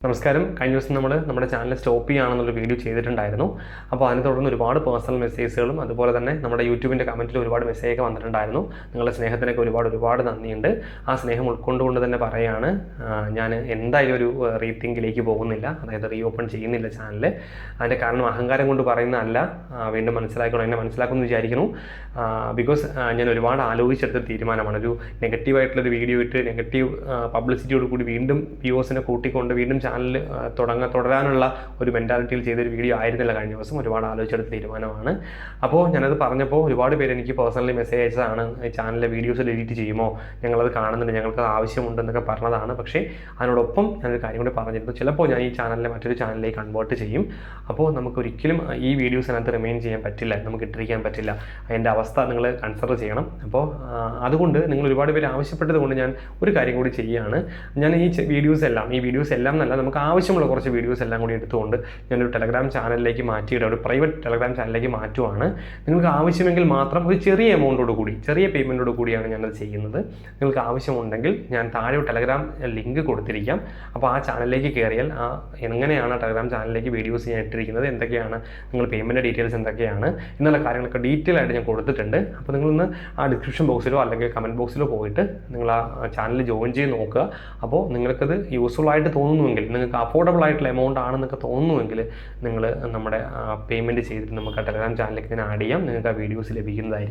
നമസ്കാരം. കഴിഞ്ഞ ദിവസം നമ്മുടെ ചാനൽ സ്റ്റോപ്പ് ചെയ്യുകയാണെന്നുള്ള വീഡിയോ ചെയ്തിട്ടുണ്ടായിരുന്നു. അപ്പോൾ അതിനെ തുടർന്ന് ഒരുപാട് പേഴ്സണൽ മെസ്സേജുകളും അതുപോലെ തന്നെ നമ്മുടെ യൂട്യൂബിൻ്റെ കമൻറ്റിൽ ഒരുപാട് മെസ്സേജൊക്കെ വന്നിട്ടുണ്ടായിരുന്നു. നിങ്ങളുടെ സ്നേഹത്തിനൊക്കെ ഒരുപാട് നന്ദിയുണ്ട്. ആ സ്നേഹം ഉൾക്കൊണ്ടുകൊണ്ട് തന്നെ പറയുകയാണ്, ഞാൻ എന്തായാലും ഒരു റീതിങ്കിലേക്ക് പോകുന്നില്ല, അതായത് റീ ഓപ്പൺ ചെയ്യുന്നില്ല ചാനൽ. അതിൻ്റെ കാരണം അഹങ്കാരം കൊണ്ട് പറയുന്നതല്ല, വീണ്ടും മനസ്സിലാക്കണം, എന്നെ മനസ്സിലാക്കുമെന്ന് വിചാരിക്കുന്നു. ബിക്കോസ് ഞാൻ ഒരുപാട് ആലോചിച്ചെടുത്ത തീരുമാനമാണ്. ഒരു നെഗറ്റീവായിട്ടുള്ളൊരു വീഡിയോ ഇട്ട് നെഗറ്റീവ് പബ്ലിസിറ്റിയോട് കൂടി വീണ്ടും വ്യൂവേഴ്സിനെ കൂട്ടിക്കൊണ്ട് വീണ്ടും ചാനൽ തുടരാനുള്ള ഒരു മെൻറ്റാലിറ്റിയിൽ ചെയ്തൊരു വീഡിയോ ആയിരുന്നില്ല കഴിഞ്ഞ ദിവസം. ഒരുപാട് ആലോചിച്ചെടുത്ത തീരുമാനമാണ്. അപ്പോൾ ഞാനത് പറഞ്ഞപ്പോൾ ഒരുപാട് പേര് എനിക്ക് പേഴ്സണലി മെസ്സേജ് അയച്ചതാണ്, ഈ ചാനലിലെ വീഡിയോസ് ഡിലീറ്റ് ചെയ്യുമോ, ഞങ്ങളത് കാണുന്നുണ്ട്, ഞങ്ങൾക്ക് ആവശ്യമുണ്ടെന്നൊക്കെ പറഞ്ഞതാണ്. പക്ഷേ അതിനോടൊപ്പം ഞാനൊരു കാര്യം കൂടി പറഞ്ഞിരുന്നു, ചിലപ്പോൾ ഞാൻ ഈ ചാനലിനെ മറ്റൊരു ചാനലിലേക്ക് കൺവേർട്ട് ചെയ്യും. അപ്പോൾ നമുക്കൊരിക്കലും ഈ വീഡിയോസിനകത്ത് റിമെയിൻ ചെയ്യാൻ പറ്റില്ല, നമുക്ക് ഇട്ടിരിക്കാൻ പറ്റില്ല. അതിൻ്റെ അവസ്ഥ നിങ്ങൾ കൺസിഡർ ചെയ്യണം. അപ്പോൾ അതുകൊണ്ട് നിങ്ങൾ ഒരുപാട് പേര് ആവശ്യപ്പെട്ടത് കൊണ്ട് ഞാൻ ഒരു കാര്യം കൂടി ചെയ്യുകയാണ്. ഞാൻ ഈ വീഡിയോസ് എല്ലാം നല്ല നമുക്ക് ആവശ്യമുള്ള കുറച്ച് വീഡിയോസ് എല്ലാം കൂടി എടുത്തുകൊണ്ട് ഞാനൊരു ടെലഗ്രാം ചാനലിലേക്ക് മാറ്റിയിട്ട് ഒരു പ്രൈവറ്റ് ടെലഗ്രാം ചാനലിലേക്ക് മാറ്റുവാണ്. നിങ്ങൾക്ക് ആവശ്യമെങ്കിൽ മാത്രം ഒരു ചെറിയ എമൗണ്ടോട് കൂടി, ചെറിയ പേയ്മെൻറ്റോട് കൂടിയാണ് ഞാനത് ചെയ്യുന്നത്. നിങ്ങൾക്ക് ആവശ്യമുണ്ടെങ്കിൽ ഞാൻ താഴെ ഒരു ടെലഗ്രാം ലിങ്ക് കൊടുത്തിരിക്കാം. അപ്പോൾ ആ ചാനലിലേക്ക് കയറിയാൽ എങ്ങനെയാണ് ടെലഗ്രാം ചാനലിലേക്ക് വീഡിയോസ് ഞാൻ ഇട്ടിരിക്കുന്നത്, എന്തൊക്കെയാണ് നിങ്ങൾ പേയ്മെൻറ്റ് ഡീറ്റെയിൽസ് എന്തൊക്കെയാണ് എന്നുള്ള കാര്യങ്ങളൊക്കെ ഡീറ്റെയിൽ ആയിട്ട് ഞാൻ കൊടുത്തിട്ടുണ്ട്. അപ്പോൾ നിങ്ങളൊന്ന് ആ ഡിസ്ക്രിപ്ഷൻ ബോക്സിലോ അല്ലെങ്കിൽ കമൻറ്റ് ബോക്സിലോ പോയിട്ട് നിങ്ങൾ ആ ചാനൽ ജോയിൻ ചെയ്ത് നോക്കുക. അപ്പോൾ നിങ്ങൾക്കത് യൂസ്ഫുൾ ആയിട്ട് തോന്നുന്നുവെങ്കിൽ, നിങ്ങൾക്ക് അഫോർഡബിൾ ആയിട്ടുള്ള എമൗണ്ട് ആണെന്നൊക്കെ തോന്നുന്നുവെങ്കിൽ നിങ്ങൾ നമ്മുടെ പേയ്മെൻറ്റ് ചെയ്തിട്ട് നമുക്ക് ആ ടെലഗ്രാം ചാനലിലേക്ക് ആഡ് ചെയ്യാം. നിങ്ങൾക്ക് ആ വീഡിയോസ് ലഭിക്കുന്നതായിരിക്കും.